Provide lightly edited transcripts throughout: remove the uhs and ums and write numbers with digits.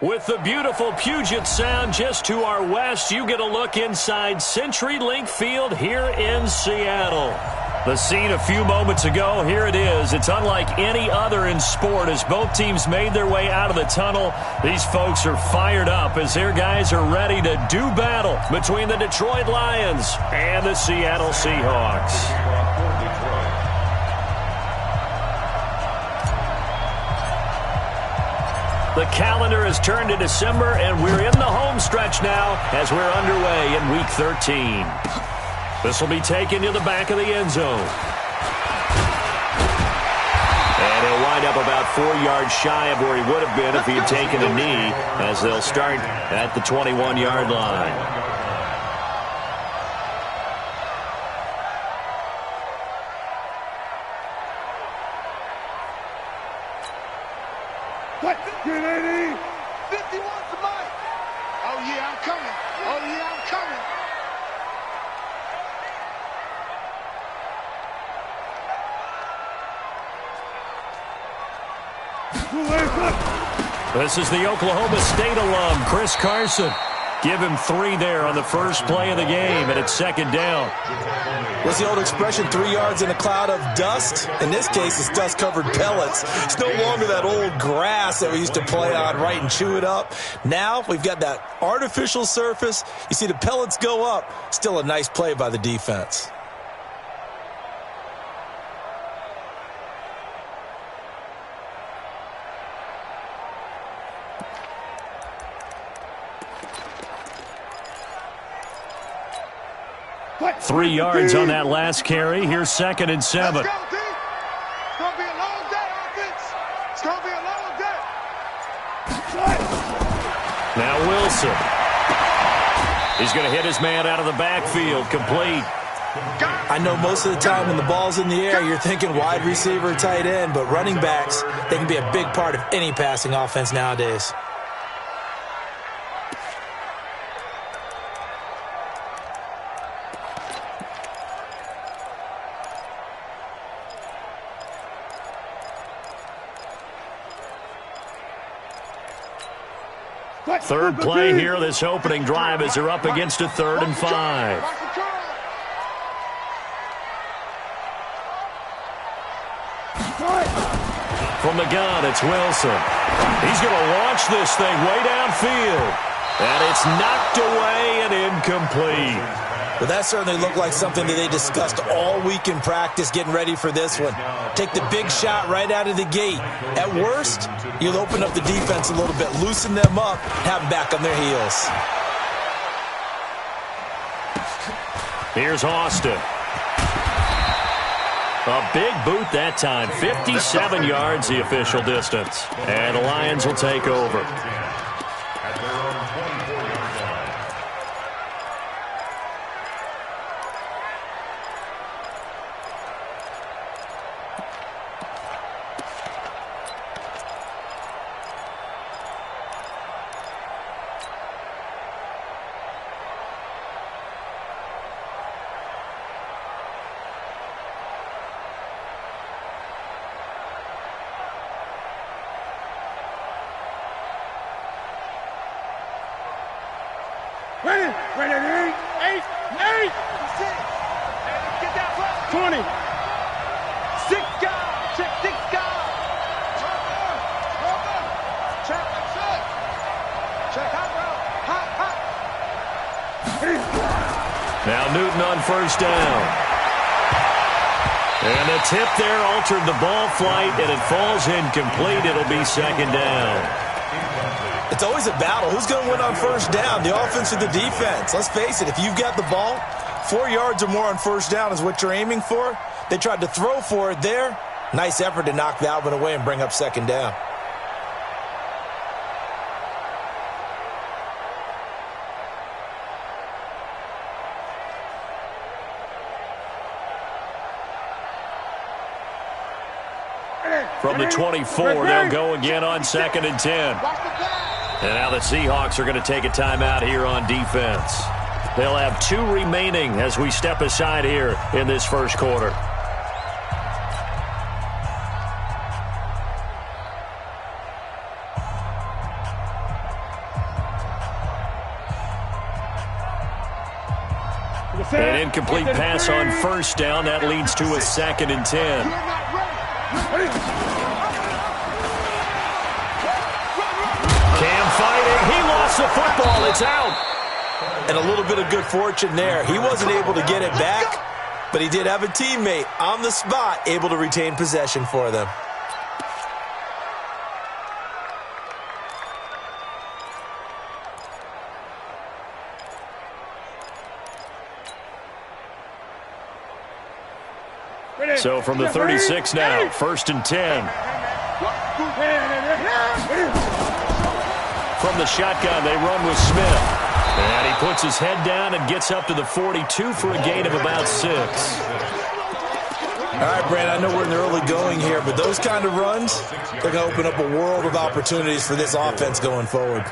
With the beautiful Puget Sound just to our west, you get a look inside CenturyLink Field here in Seattle. The scene a few moments ago, here it is. It's unlike any other in sport as both teams made their way out of the tunnel. These folks are fired up as their guys are ready to do battle between the Detroit Lions and the Seattle Seahawks. The calendar has turned to December, and we're in the home stretch now as we're underway in Week 13. This will be taken to the back of the end zone. And he'll wind up about 4 yards shy of where he would have been if he had taken a knee, as they'll start at the 21-yard line. Get 80! 51's the mic! Oh, yeah, I'm coming. Oh, yeah, I'm coming. This is the Oklahoma State alum, Chris Carson. Give him 3 there on the first play of the game, and it's second down. What's the old expression, 3 yards in a cloud of dust? In this case, it's dust-covered pellets. It's no longer that old grass that we used to play on, right, and chew it up. Now we've got that artificial surface. You see the pellets go up. Still a nice play by the defense. What? 3 yards on that last carry. Here's second and 7. Let's go, D. It's going to be a long day, offense. It's going to be a long day. Now Wilson. He's going to hit his man out of the backfield. Complete. I know most of the time when the ball's in the air, you're thinking wide receiver, tight end, but running backs, they can be a big part of any passing offense nowadays. Third play here, this opening drive, as they're up against a 3rd and 5. From the gun, it's Wilson. He's going to launch this thing way downfield. And it's knocked away and incomplete. Well, that certainly looked like something that they discussed all week in practice getting ready for this one. Take the big shot right out of the gate. At worst, you'll open up the defense a little bit, loosen them up, have them back on their heels. Here's Austin. A big boot that time. 57 yards the official distance. And the Lions will take over. Ready, 8. Get that flag. 20. 6 guys. Check 6 guys. Check. Check hot. Now Newton on first down. And a tip there altered the ball flight, and it falls incomplete. It'll be second down. It's always a battle. Who's going to win on first down, the offense or the defense? Let's face it, if you've got the ball, 4 yards or more on first down is what you're aiming for. They tried to throw for it there. Nice effort to knock that one away and bring up second down. From the 24, they'll go again on 2nd and 10. And now the Seahawks are going to take a timeout here on defense. They'll have 2 remaining as we step aside here in this first quarter. An incomplete pass on first down. That leads to a 2nd and 10. Cam fighting. He lost the football. It's out. And a little bit of good fortune there. He wasn't able to get it back, but he did have a teammate on the spot able to retain possession for them. So from the 36 now, 1st and 10. From the shotgun, they run with Smith. And he puts his head down and gets up to the 42 for a gain of about 6. All right, Brand, I know we're in the early going here, but those kind of runs, they're going to open up a world of opportunities for this offense going forward.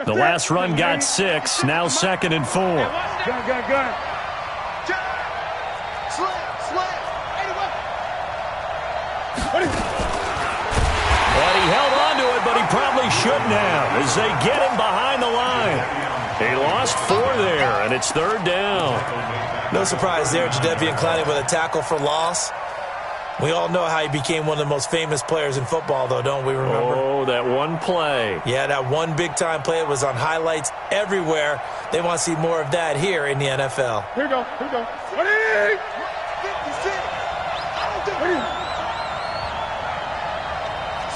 The last run got 6. Now 2nd and 4. Gun. And he held on to it, but he probably shouldn't have as they get him behind the line. He lost 4 there, and it's 3rd down. No surprise there, Jadeveon Clowney with a tackle for loss. We all know how he became one of the most famous players in football, though, don't we remember? Oh, that one play. Yeah, that one big-time play. It was on highlights everywhere. They want to see more of that here in the NFL. Here we go. 56.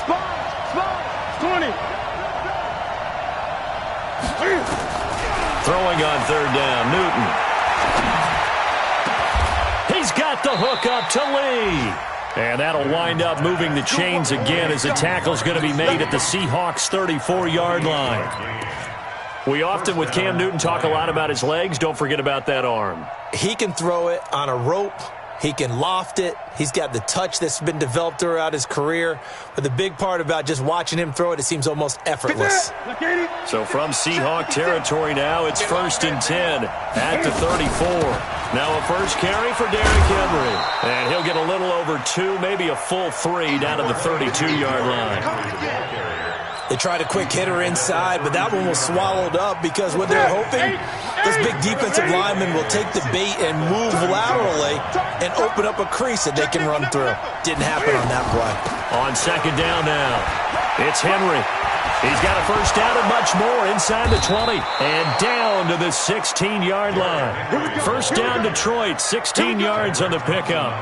Spot. 20. Throwing on 3rd down, Newton. He's got the hook up to Lee. And that'll wind up moving the chains again as the tackle's going to be made at the Seahawks' 34-yard line. We often, with Cam Newton, talk a lot about his legs. Don't forget about that arm. He can throw it on a rope. He can loft it. He's got the touch that's been developed throughout his career. But the big part about just watching him throw it, it seems almost effortless. So from Seahawk territory now, it's 1st and 10 at the 34. Now a first carry for Derrick Henry. And he'll get a little over 2, maybe a full 3 down to the 32-yard line. They tried a quick hitter inside, but that one was swallowed up because what they're hoping, this big defensive lineman will take the bait and move laterally and open up a crease that they can run through. Didn't happen on that play. On 2nd down now, it's Henry. He's got a first down and much more inside the 20 and down to the 16-yard line. First down Detroit, 16 yards on the pickup.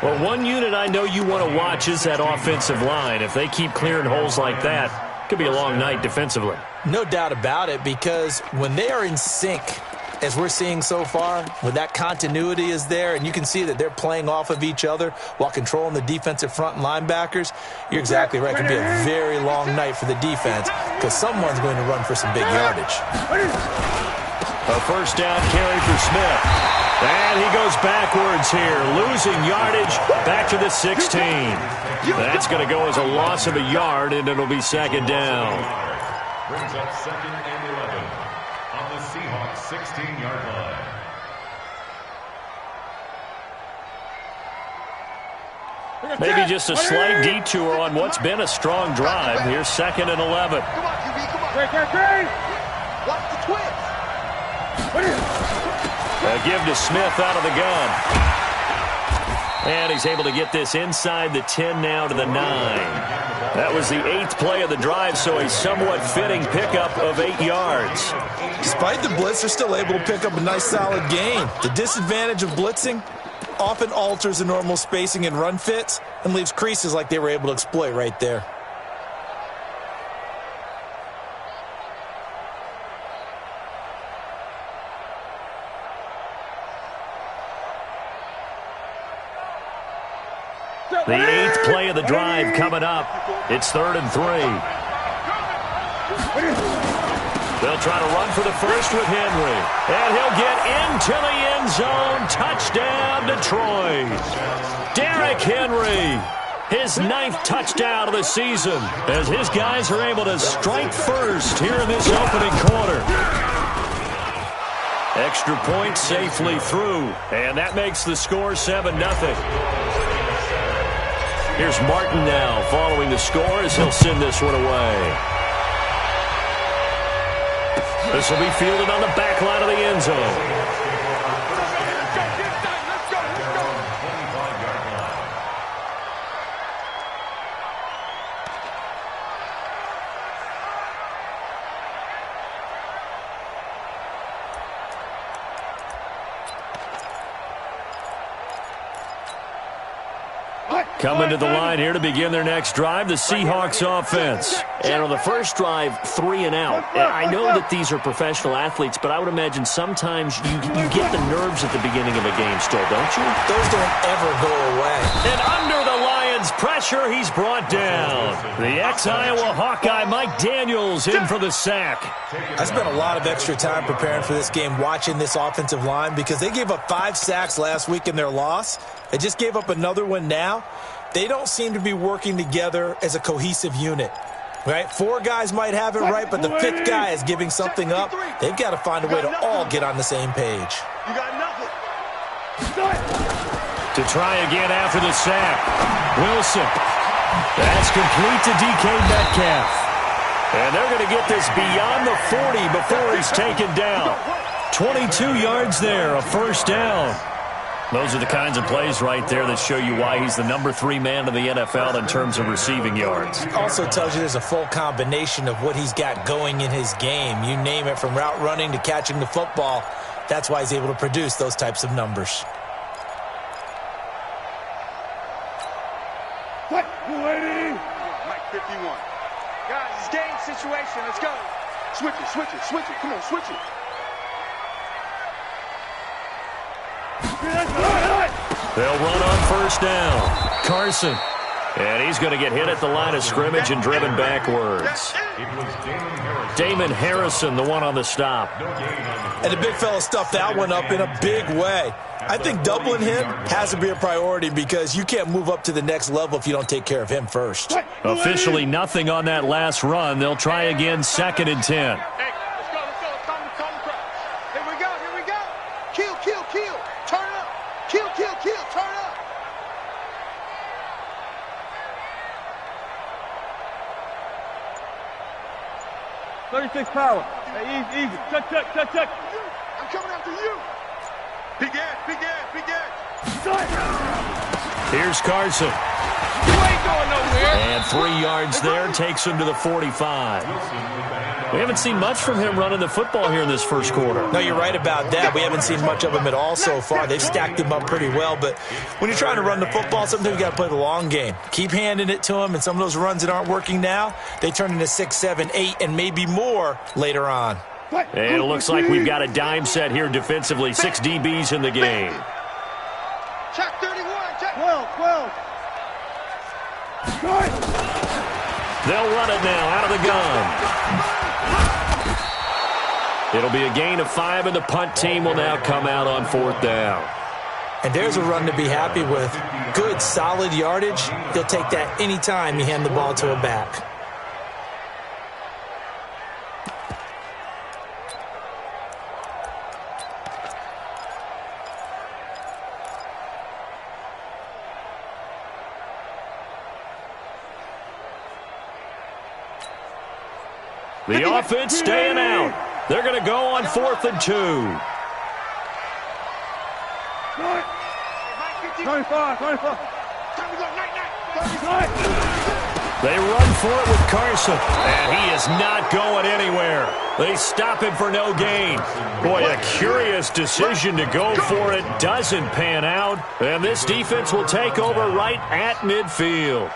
Well, one unit I know you want to watch is that offensive line. If they keep clearing holes like that, could be a long night defensively. No doubt about it, because when they are in sync, as we're seeing so far, when that continuity is there and you can see that they're playing off of each other while controlling the defensive front and linebackers, you're exactly right. It could be a very long night for the defense because someone's going to run for some big yardage. A first down carry for Smith. And he goes backwards here, losing yardage back to the 16. That's going to go as a loss of a yard, and it'll be 2nd down. Brings up 2nd and 11 on the Seahawks 16-yard line. Maybe just a slight detour on what's been a strong drive. Here's 2nd and 11. Come on, QB, come on. Watch the twist. A give to Smith out of the gun. And he's able to get this inside the 10 now to the 9. That was the 8th play of the drive, so a somewhat fitting pickup of 8 yards. Despite the blitz, they're still able to pick up a nice solid gain. The disadvantage of blitzing often alters the normal spacing and run fits and leaves creases like they were able to exploit right there. The 8th play of the drive coming up. It's 3rd and 3. They'll try to run for the first with Henry. And he'll get into the end zone. Touchdown, Detroit. Derrick Henry, his 9th touchdown of the season, as his guys are able to strike first here in this opening quarter. Extra point safely through, and that makes the score 7-0. Here's Martin now following the score as he'll send this one away. This will be fielded on the back line of the end zone. Coming to the line here to begin their next drive, the Seahawks offense. And on the first drive, 3 and out. I know that these are professional athletes, but I would imagine sometimes you get the nerves at the beginning of a game still, don't you? Those don't ever go away. And under the Lions' pressure, he's brought down. The ex-Iowa Hawkeye Mike Daniels in for the sack. I spent a lot of extra time preparing for this game watching this offensive line because they gave up 5 sacks last week in their loss. They just gave up another one now. They don't seem to be working together as a cohesive unit, right? 4 guys might have it right, but the 5th guy is giving something up. They've got to find a way to all get on the same page. You got nothing. To try again after the sack. Wilson. That's complete to DK Metcalf. And they're going to get this beyond the 40 before he's taken down. 22 yards there, a first down. Those are the kinds of plays right there that show you why he's the number 3 man in the NFL in terms of receiving yards. Also tells you there's a full combination of what he's got going in his game. You name it, from route running to catching the football. That's why he's able to produce those types of numbers. What? Lady. Mike 51. Guys, it's game situation. Let's go. Switch it, switch it, switch it. Come on, switch it. They'll run on first down. Carson. And he's going to get hit at the line of scrimmage and driven backwards. Damon Harrison, the one on the stop. And the big fella stuffed that one up in a big way. I think doubling him has to be a priority because you can't move up to the next level if you don't take care of him first. Officially nothing on that last run. They'll try again, 2nd and 10. Hey, let's go, let's go. Come to. Here we go, here we go. Kill, kill, kill. Turn up. Kill, kill, kill. Turn up. .36 power. Hey, easy. Check. I'm coming after you. Big ass, big ass, big ass. Here's Carson. You ain't going nowhere. And 3 yards there takes him to the 45. We haven't seen much from him running the football here in this first quarter. No, you're right about that. We haven't seen much of him at all so far. They've stacked him up pretty well. But when you're trying to run the football, sometimes you got to play the long game. Keep handing it to him, and some of those runs that aren't working now, they turn into 6, 7, 8, and maybe more later on. And it looks like we've got a dime set here defensively. 6 DBs in the game. Check 31, check. 12. They'll run it now out of the gun. It'll be a gain of 5, and the punt team will now come out on 4th down. And there's a run to be happy with. Good, solid yardage. You'll take that anytime you hand the ball to a back. The offense staying out. They're going to go on 4th and 2. 25. They run for it with Carson, and he is not going anywhere. They stop him for no gain. Boy, a curious decision to go for it. Doesn't pan out, and this defense will take over right at midfield.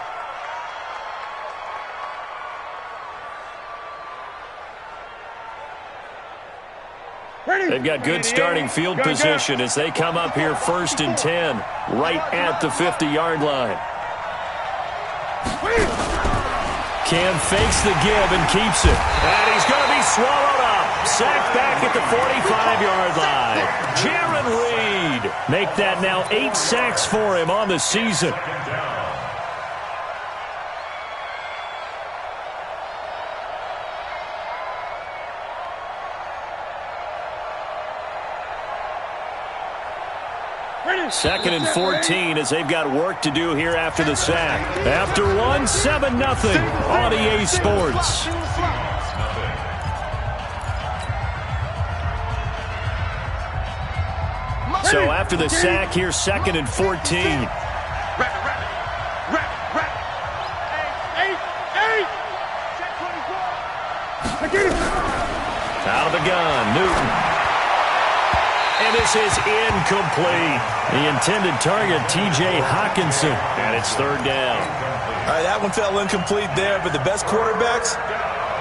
They've got good starting field position as they come up here 1st and 10, right at the 50-yard line. Cam fakes the give and keeps it. And he's going to be swallowed up. Sacked back at the 45-yard line. Jaron Reed. Make that now 8 sacks for him on the season. Second and 14 as they've got work to do here after the sack. After one, 7-0 on EA Sports. So after the sack, here's second and 14. Out of the gun, Newton. And this is incomplete. The intended target, T.J. Hawkinson. And it's third down. All right, that one fell incomplete there, but the best quarterbacks,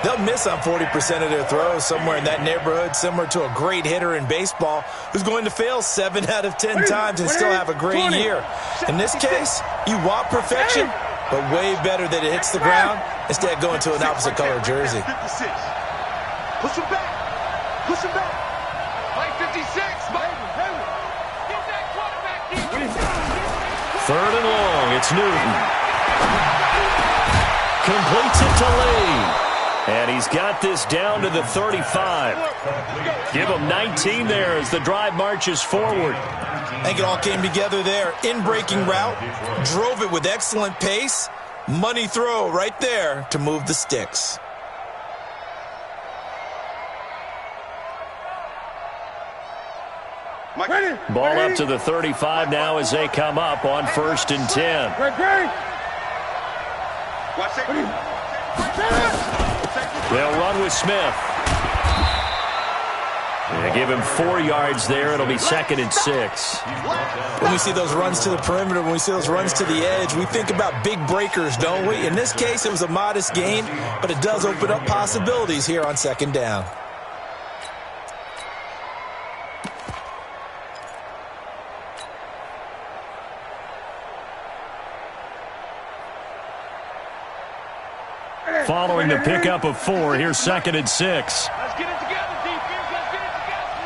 they'll miss on 40% of their throws, somewhere in that neighborhood, similar to a great hitter in baseball who's going to fail 7 out of 10 times and still have a great year. In this case, you want perfection, but way better that it hits the ground instead of going to an opposite color jersey. Push him back. Push him back. Play 56. Get that quarterback here. Third and long. It's Newton. Completes it to Lee. And he's got this down to the 35. Give him 19 there as the drive marches forward. I think it all came together there. In-breaking route. Drove it with excellent pace. Money throw right there to move the sticks. Ball up to the 35 now as they come up on 1st and 10. They'll run with Smith. They give him 4 yards there. It'll be 2nd and 6. When we see those runs to the perimeter, when we see those runs to the edge, we think about big breakers, don't we? In this case, it was a modest gain, but it does open up possibilities here on 2nd down. Following the pickup of 4, here's 2nd and 6. Let's get it together, defense. Let's get it together.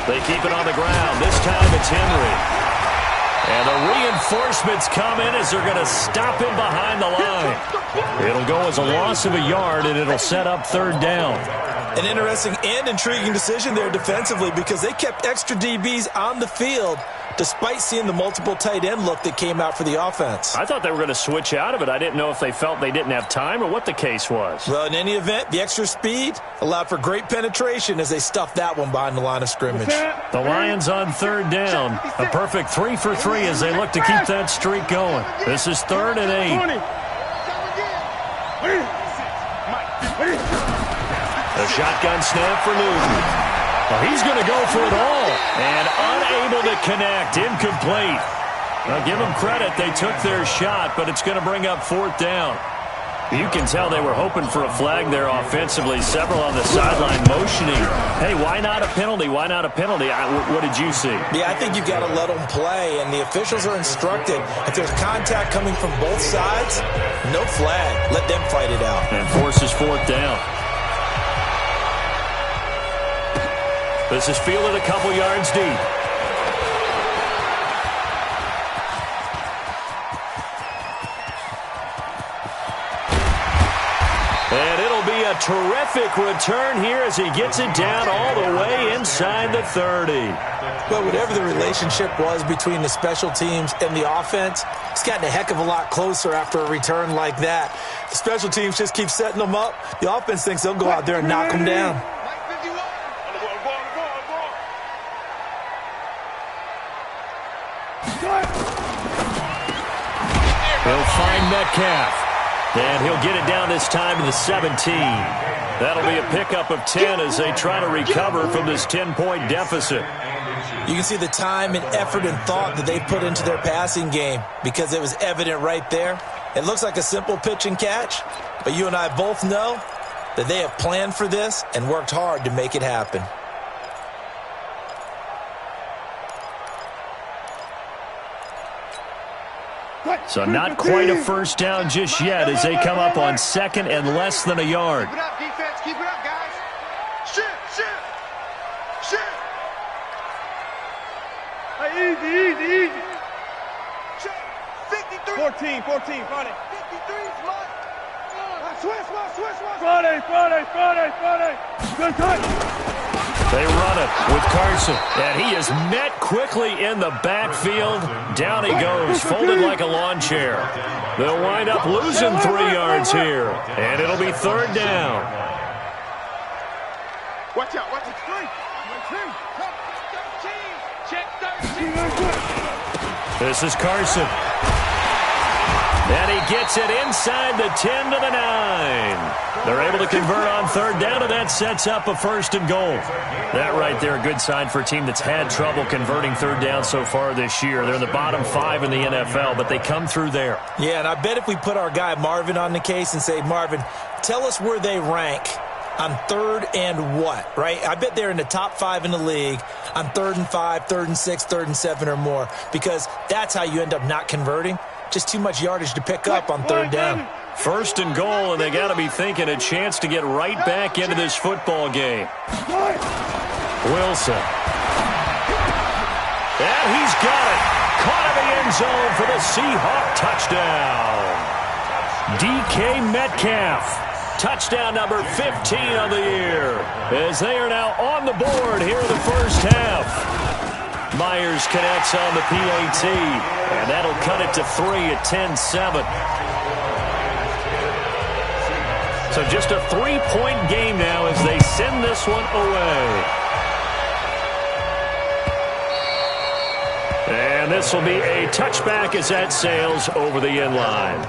They keep it on the ground. This time it's Henry. And the reinforcements come in as they're going to stop him behind the line. It'll go as a loss of a yard, and it'll set up 3rd down. An interesting and intriguing decision there defensively because they kept extra DBs on the field despite seeing the multiple tight end look that came out for the offense. I thought they were going to switch out of it. I didn't know if they felt they didn't have time or what the case was. Well, in any event, the extra speed allowed for great penetration as they stuffed that one behind the line of scrimmage. The Lions on 3rd down. A perfect 3 for 3 as they look to keep that streak going. This is 3rd and 8. A shotgun snap for Newton. Well, he's going to go for it all. And unable to connect. Incomplete. Now, give them credit. They took their shot, but it's going to bring up 4th down. You can tell they were hoping for a flag there offensively. Several on the sideline motioning. Hey, why not a penalty? Why not a penalty? What did you see? Yeah, I think you've got to let them play, and the officials are instructed. If there's contact coming from both sides, no flag. Let them fight it out. And forces 4th down. This is fielded a couple yards deep. And it'll be a terrific return here as he gets it down all the way inside the 30. But whatever the relationship was between the special teams and the offense, it's gotten a heck of a lot closer after a return like that. The special teams just keep setting them up. The offense thinks they'll go out there and knock them down. He'll find Metcalf. And he'll get it down this time to the 17. That'll be a pickup of 10 as they try to recover from this 10-point deficit. You can see the time and effort and thought that they put into their passing game because it was evident right there. It looks like a simple pitch and catch, but you and I both know that they have planned for this and worked hard to make it happen. So not quite a first down just yet as they come up on 2nd and less than a yard. Keep it up, defense. Keep it up, guys. Shoot. Easy. Check. 53. 14, 14, find it. 53 is mine. Friday. Good touch. They run it with Carson, and he is met quickly in the backfield. Down he goes, folded like a lawn chair. They'll wind up losing 3 yards here, and it'll be 3rd down. Watch out, watch it. Check 13. This is Carson. And he gets it inside the 10 to the 9. They're able to convert on 3rd down, and that sets up a 1st and goal. That right there, a good sign for a team that's had trouble converting 3rd down so far this year. They're in the bottom 5 in the NFL, but they come through there. Yeah, and I bet if we put our guy Marvin on the case and say, Marvin, tell us where they rank on 3rd and what, right? I bet they're in the top 5 in the league on 3rd and 5, 3rd and 6, 3rd and 7 or more, because that's how you end up not converting. Just too much yardage to pick up on 3rd down. 1st and goal, and they got to be thinking a chance to get right back into this football game. Wilson. And he's got it. Caught in the end zone for the Seahawk touchdown. DK Metcalf. Touchdown number 15 of the year, as they are now on the board here in the 1st half. Myers connects on the PAT, and that'll cut it to 3 at 10-7. So just a 3-point game now as they send this one away. And this will be a touchback as that sails over the end line.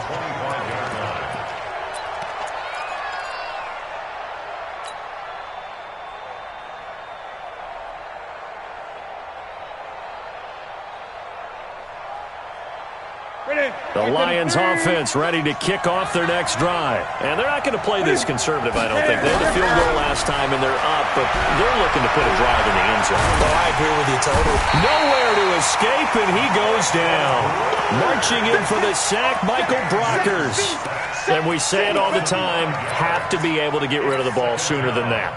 The Lions offense ready to kick off their next drive. And they're not going to play this conservative, I don't think. They had a field goal last time, and they're up, but they're looking to put a drive in the end zone. Oh, I agree with you totally. Nowhere to escape, and he goes down. Marching in for the sack, Michael Brockers. And we say it all the time, have to be able to get rid of the ball sooner than that.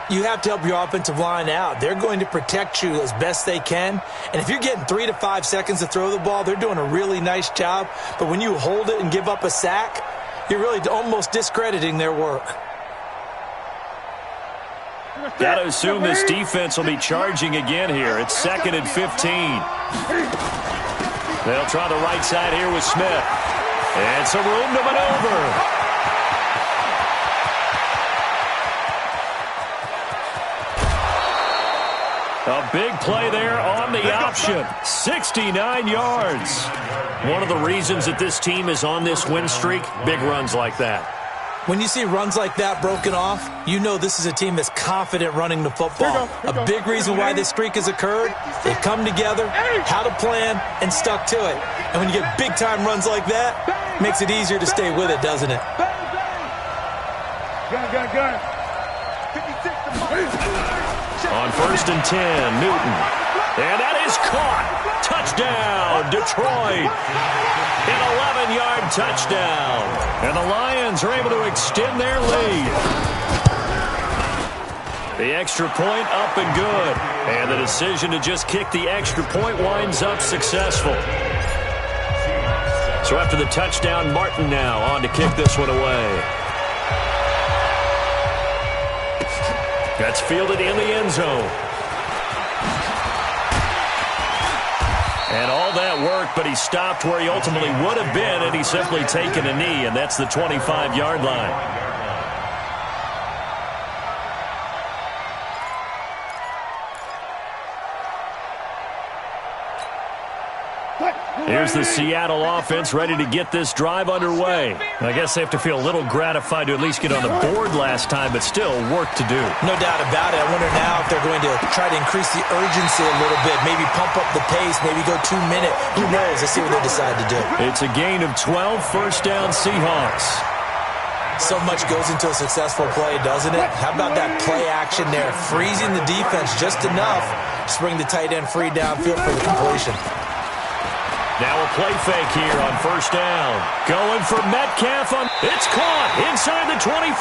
You have to help your offensive line out. They're going to protect you as best they can. And if you're getting 3 to 5 seconds to throw the ball, they're doing a really nice job. But when you hold it and give up a sack, you're really almost discrediting their work. Got to assume this defense will be charging again here. It's 2nd and 15. They'll try the right side here with Smith. And some room to maneuver. A big play there on the option. 69 yards. One of the reasons that this team is on this win streak, big runs like that. When you see runs like that broken off, you know this is a team that's confident running the football. A big reason why this streak has occurred, they've come together, had a plan, and stuck to it. And when you get big-time runs like that, it makes it easier to stay with it, doesn't it? Gun. 56 to On 1st and 10, Newton. And that is caught. Touchdown, Detroit. An 11-yard touchdown. And the Lions are able to extend their lead. The extra point up and good. And the decision to just kick the extra point winds up successful. So after the touchdown, Martin now on to kick this one away. That's fielded in the end zone. And all that work, but he stopped where he ultimately would have been, and he's simply taken a knee, and that's the 25-yard line. Here's the Seattle offense ready to get this drive underway. I guess they have to feel a little gratified to at least get on the board last time, but still work to do. No doubt about it. I wonder now if they're going to try to increase the urgency a little bit, maybe pump up the pace, maybe go 2 minute. Who knows? Let's see what they decide to do. It's a gain of 12, 1st down Seahawks. So much goes into a successful play, doesn't it? How about that play action there? Freezing the defense just enough to bring the tight end free downfield for the completion. Now a play fake here on 1st down. Going for Metcalf on. It's caught inside the 25.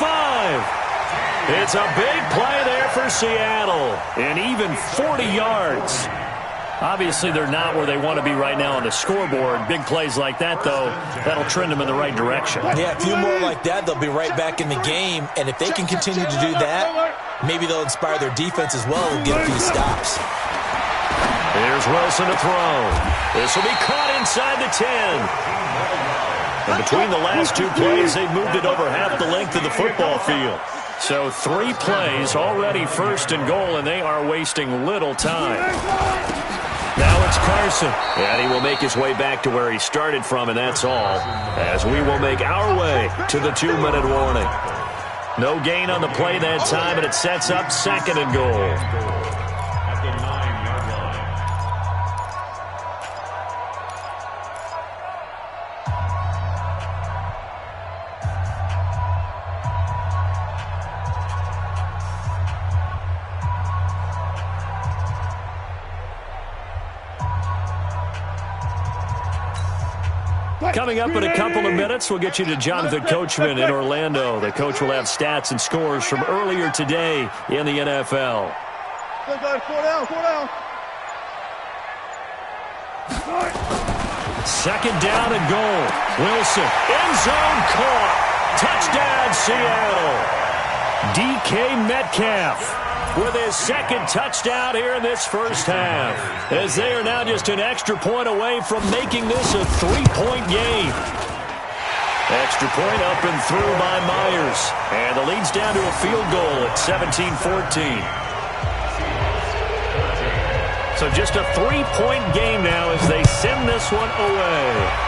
It's a big play there for Seattle. And even 40 yards. Obviously, they're not where they want to be right now on the scoreboard. Big plays like that, though, that'll trend them in the right direction. Yeah, a few more like that, they'll be right back in the game. And if they can continue to do that, maybe they'll inspire their defense as well and get a few stops. Here's Wilson to throw. This will be caught inside the 10. And between the last two plays, they've moved it over half the length of the football field. So 3 plays, already first and goal, and they are wasting little time. Now it's Carson, and he will make his way back to where he started from, and that's all, as we will make our way to the 2-minute warning. No gain on the play that time, and it sets up second and goal. At the 9-yard line. Coming up in a couple of minutes, we'll get you to Jonathan Coachman in Orlando. The coach will have stats and scores from earlier today in the NFL. Good, guys. 4 down, 4 down. Second down and goal. Wilson, end zone caught. Touchdown, Seattle. DK Metcalf with his second touchdown here in this first half, as they are now just an extra point away from making this a 3-point game. Extra point up and through by Myers, and the lead's down to a field goal at 17-14. So just a 3-point game now as they send this one away.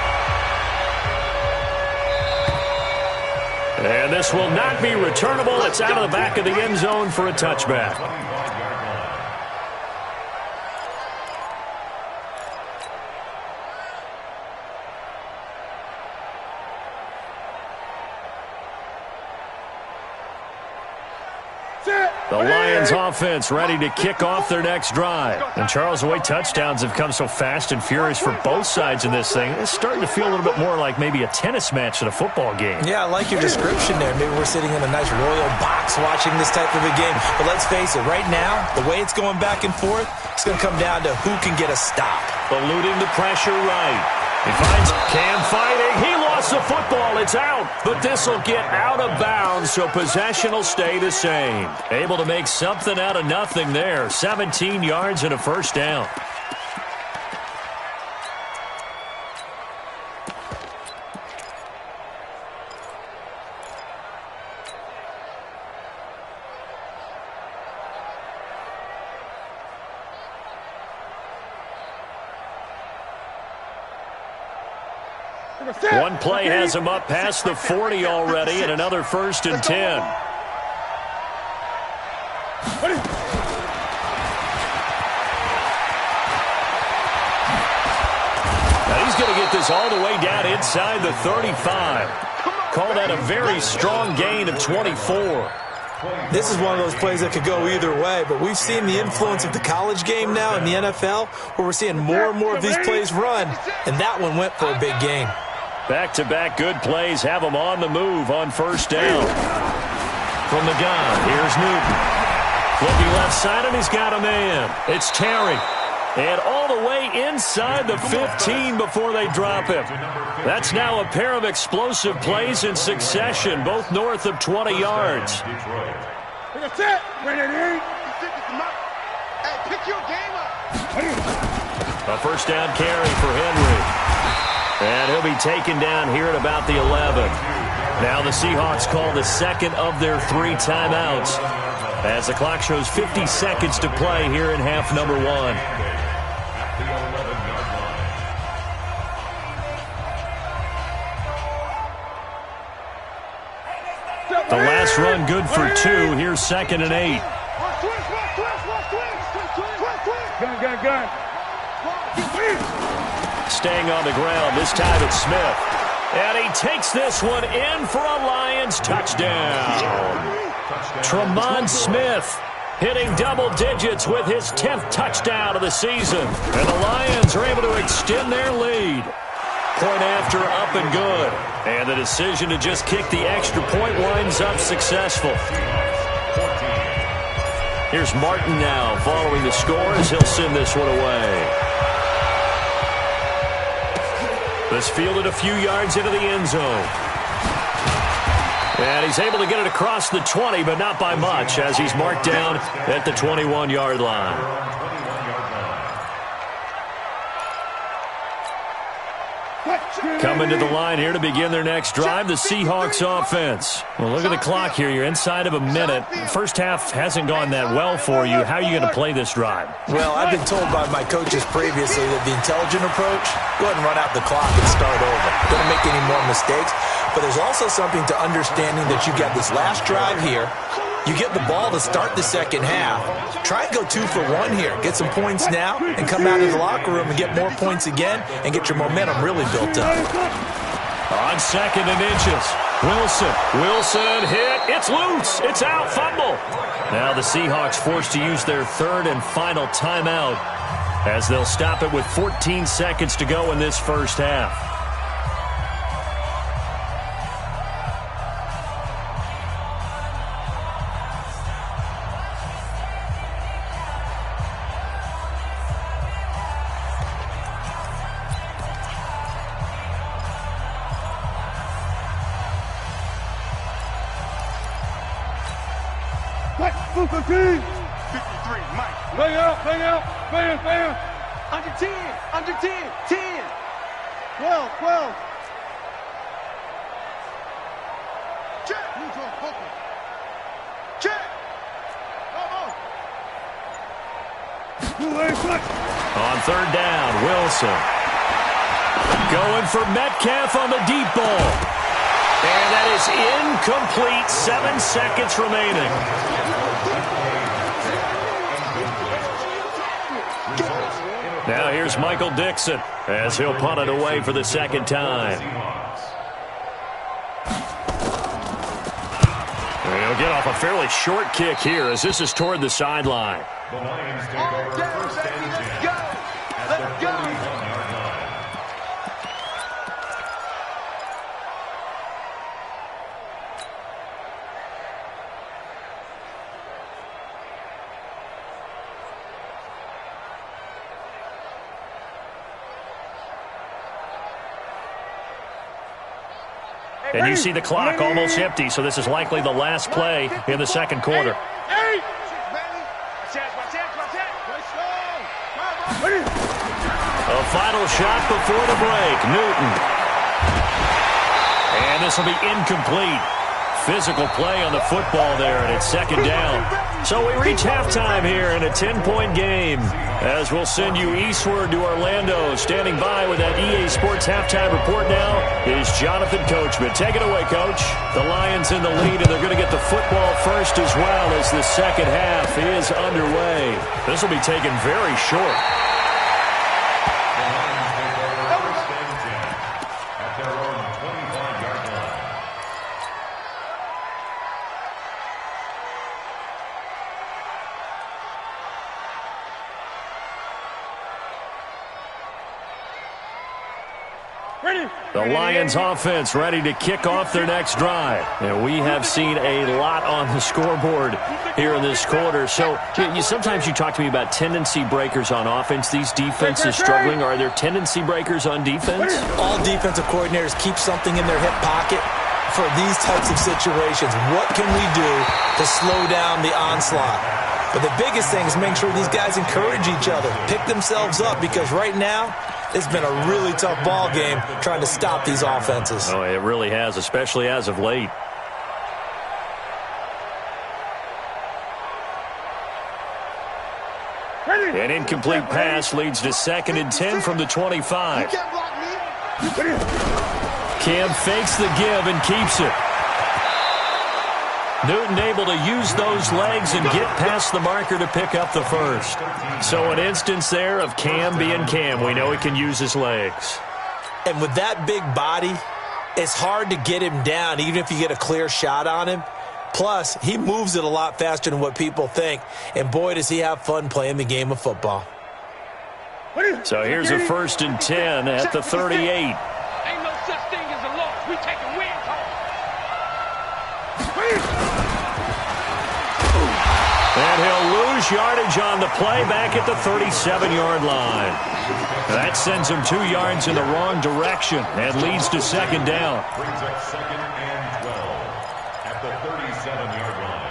And this will not be returnable. It's out of the back of the end zone for a touchback. The Lions offense ready to kick off their next drive. And Charles, the way touchdowns have come so fast and furious for both sides in this thing, it's starting to feel a little bit more like maybe a tennis match in a football game. Yeah, I like your description there. Maybe we're sitting in a nice royal box watching this type of a game. But let's face it, right now, the way it's going back and forth, it's going to come down to who can get a stop. Eluding the pressure right. He finds Cam fighting. He lost the football. It's out. But this will get out of bounds, so possession will stay the same. Able to make something out of nothing there. 17 yards and a first down. One play has him up past the 40 already, and another 1st and 10. Now he's going to get this all the way down inside the 35. Call that a very strong gain of 24. This is one of those plays that could go either way, but we've seen the influence of the college game now in the NFL, where we're seeing more and more of these plays run, and that one went for a big gain. Back-to-back good plays have him on the move on first down. From the gun, here's Newton. Looking left side, and he's got a man. It's Terry. And all the way inside the 15 before they drop him. That's now a pair of explosive plays in succession, both north of 20 yards. Pick your game up. A first down carry for Henry. And he'll be taken down here at about the 11. Now the Seahawks call the second of their 3 timeouts, as the clock shows 50 seconds to play here in half number 1. The last run good for 2. Here's 2nd and 8. Gun. Staying on the ground, this time it's Smith. And he takes this one in for a Lions touchdown. Tremont Smith hitting double digits with his 10th touchdown of the season. And the Lions are able to extend their lead. Point after, up and good. And the decision to just kick the extra point winds up successful. Here's Martin now following the score as he'll send this one away. This fielded a few yards into the end zone. And he's able to get it across the 20, but not by much, as he's marked down at the 21-yard line. Coming to the line here to begin their next drive, the Seahawks offense. Well, look at the clock here. You're inside of a minute. First half hasn't gone that well for you. How are you going to play this drive? Well, I've been told by my coaches previously that the intelligent approach, go ahead and run out the clock and start over. Don't make any more mistakes. But there's also something to understanding that you got this last drive here. You get the ball to start the second half. Try and go 2 for 1 here. Get some points now and come out of the locker room and get more points again and get your momentum really built up. On 2nd and inches. Wilson hit. It's loose. It's out. Fumble. Now the Seahawks forced to use their 3rd and final timeout as they'll stop it with 14 seconds to go in this first half. Super team. 53, Mike. Bang out. Bang. Under 10. 10. 12. Check. Check. On 3rd down, Wilson. Going for Metcalf on the deep ball. And that is incomplete. 7 seconds remaining. Now here's Michael Dixon as he'll punt it away for the 2nd time. He'll get off a fairly short kick here as this is toward the sideline. The Lions take over 1st and 10 at the 31-yard line. And you see the clock almost empty, so this is likely the last play in the 2nd quarter. A final shot before the break. Newton. And this will be incomplete. Physical play on the football there, and it's 2nd down. So we reach halftime here in a 10-point game as we'll send you eastward to Orlando. Standing by with that EA Sports halftime report now is Jonathan Coachman. Take it away, Coach. The Lions in the lead, and they're going to get the football first as well as the second half is underway. This will be taken very short. The Lions take over 1st and 10 at their own 25-yard line. The Lions offense ready to kick off their next drive. And we have seen a lot on the scoreboard here in this quarter. So sometimes you talk to me about tendency breakers on offense. These defenses struggling. Are there tendency breakers on defense? All defensive coordinators keep something in their hip pocket for these types of situations. What can we do to slow down the onslaught? But the biggest thing is make sure these guys encourage each other, pick themselves up, because right now it's been a really tough ball game trying to stop these offenses. Oh, it really has, especially as of late. An incomplete pass leads to 2nd and 10 from the 25. Cam fakes the give and keeps it. Newton able to use those legs and get past the marker to pick up the first. So an instance there of Cam being Cam. We know he can use his legs. And with that big body, it's hard to get him down, even if you get a clear shot on him. Plus, he moves it a lot faster than what people think. And boy, does he have fun playing the game of football. So here's a 1st and 10 at the 38. Ain't no such thing as a loss. We taking wins home. And he'll lose yardage on the play back at the 37-yard line. That sends him 2 yards in the wrong direction and leads to second down. Brings up second and 12 at the 37-yard line.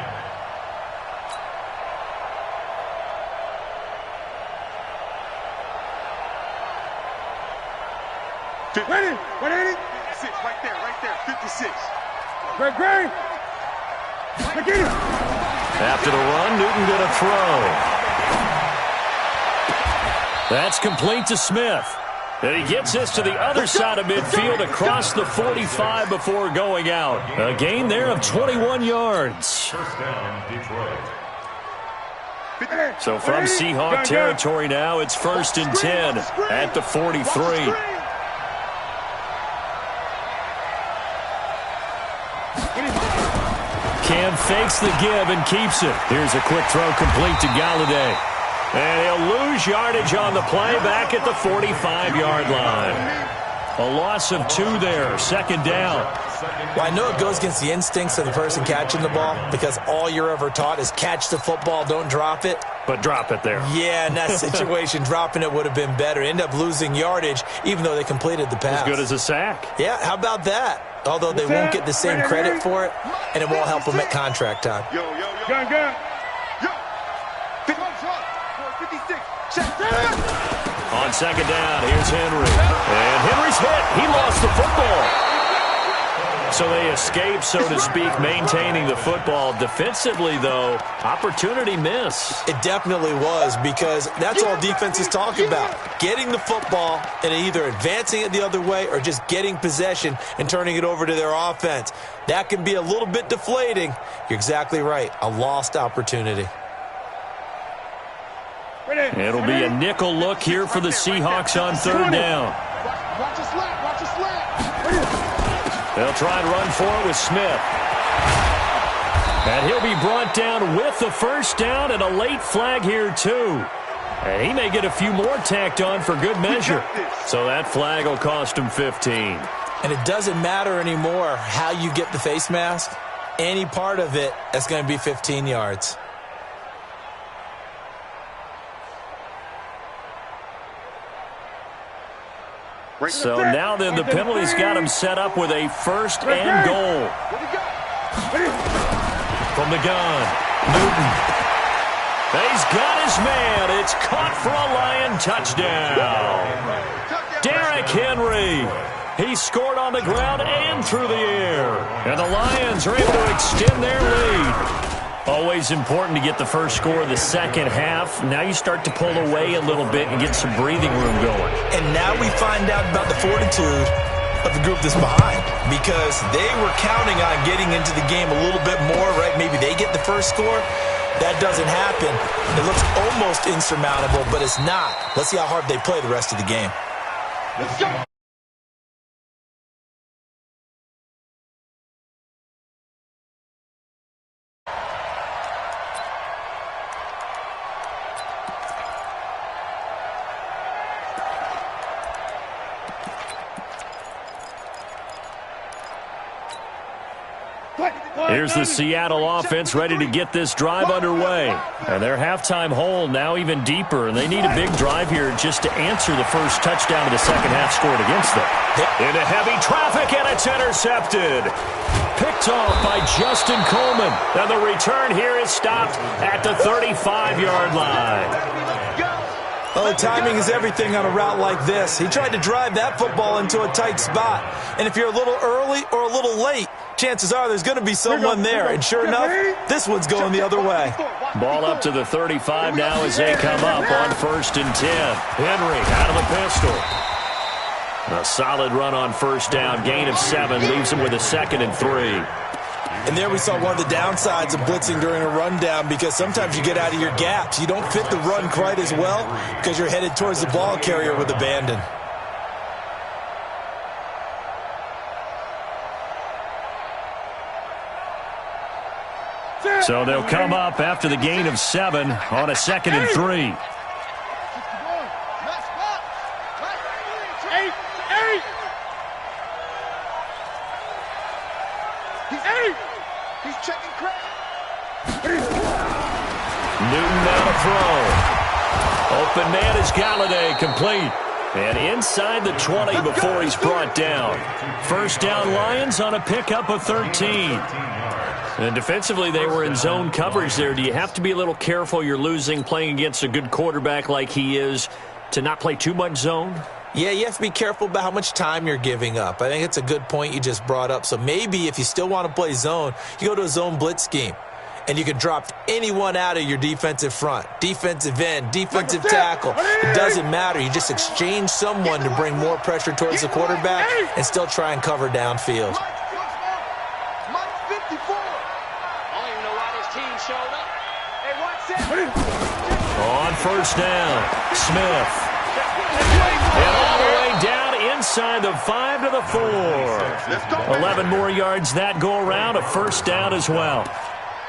Ready? 180? 56, right there, 56. Great. I get it. After the run, Newton going to throw. That's complete to Smith. And he gets this to the other side of midfield across the 45 before going out. A gain there of 21 yards. First down, Detroit. So from Seahawk territory now, it's 1st and 10 at the 43. Cam fakes the give and keeps it. Here's a quick throw complete to Galladay. And he'll lose yardage on the play back at the 45-yard line. A loss of 2 there, second down. Well, I know it goes against the instincts of the person catching the ball because all you're ever taught is catch the football, don't drop it. But drop it there. Yeah, in that situation, dropping it would have been better. End up losing yardage even though they completed the pass. As good as a sack. Yeah, how about that? Although they won't get the same credit for it, and it won't help them at contract time. Yo. Gun. Yo. 56. Check. On second down, here's Henry. And Henry's hit. He lost the football. So they escape, so to speak, maintaining the football. Defensively, though, opportunity miss. It definitely was because that's all defenses talk about. Getting the football and either advancing it the other way or just getting possession and turning it over to their offense. That can be a little bit deflating. You're exactly right. A lost opportunity. It'll be a nickel look here for the Seahawks on third down. Watch your slap. They'll try and run for it with Smith. And he'll be brought down with the first down and a late flag here, too. And he may get a few more tacked on for good measure. So that flag will cost him 15. And it doesn't matter anymore how you get the face mask. Any part of it, that's going to be 15 yards. So now then the penalty's got him set up with a first and goal. From the gun, Newton. He's got his man. It's caught for a Lion touchdown. Derrick Henry. He scored on the ground and through the air. And the Lions are able to extend their lead. Always important to get the first score of the second half. Now you start to pull away a little bit and get some breathing room going. And now we find out about the fortitude of the group that's behind because they were counting on getting into the game a little bit more, right? Maybe they get the first score. That doesn't happen. It looks almost insurmountable, but it's not. Let's see how hard they play the rest of the game. Let's go. Here's the Seattle offense ready to get this drive underway. And their halftime hole now even deeper, and they need a big drive here just to answer the first touchdown of the second half scored against them. Into heavy traffic, and it's intercepted. Picked off by Justin Coleman. And the return here is stopped at the 35-yard line. Oh, timing is everything on a route like this. He tried to drive that football into a tight spot. And if you're a little early or a little late, chances are there's going to be someone there. And sure enough, this one's going the other way. Ball up to the 35 now as they come up on 1st and 10. Henry out of the pistol. A solid run on first down. Gain of 7 leaves him with a 2nd and 3. And there we saw one of the downsides of blitzing during a rundown because sometimes you get out of your gaps. You don't fit the run quite as well because you're headed towards the ball carrier with abandon. So they'll come up after the gain of 7 on a 2nd and 3. He's checking crack. Newton now to throw. Open man is Galladay, complete. And inside the 20 before he's brought down. First down Lions on a pickup of 13. And defensively, they were in zone coverage there. Do you have to be a little careful you're losing playing against a good quarterback like he is to not play too much zone? Yeah, you have to be careful about how much time you're giving up. I think it's a good point you just brought up. So maybe if you still want to play zone, you go to a zone blitz scheme. And you can drop anyone out of your defensive front. Defensive end, defensive tackle. It doesn't matter. You just exchange someone to bring more pressure towards the quarterback and still try and cover downfield. Mike 54. I don't even know why this team showed up. Hey, watch that. On first down, Smith. And all the way down inside the 5 to the 4. 11 more yards that go around, a first down as well.